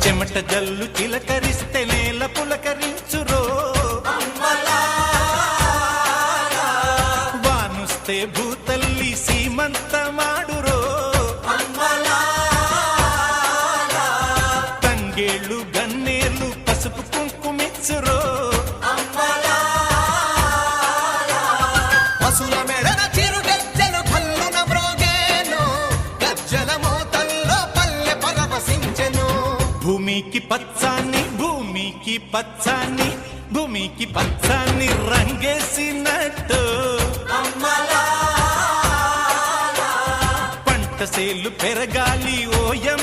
చెమట జల్లు చిలకరిస్తే నేల పులకరించురో, వానుస్తే భూతల్లి సీమంతమాడురో, తంగేళ్ళు గన్నేళ్ళు పసుపు కుంకుమిచ్చురో. పశుల మెడన చిరు గజ్జలు కల్లున మ్రోగేను, గజ్జల మోతల్లో పల్లె పరవశించెను. భూమికి పచ్చాన్ని భూమికి పచ్చాన్ని భూమికి పచ్చాన్ని రంగేసినట్టు పంట సేలు పెరగాలి ఓయం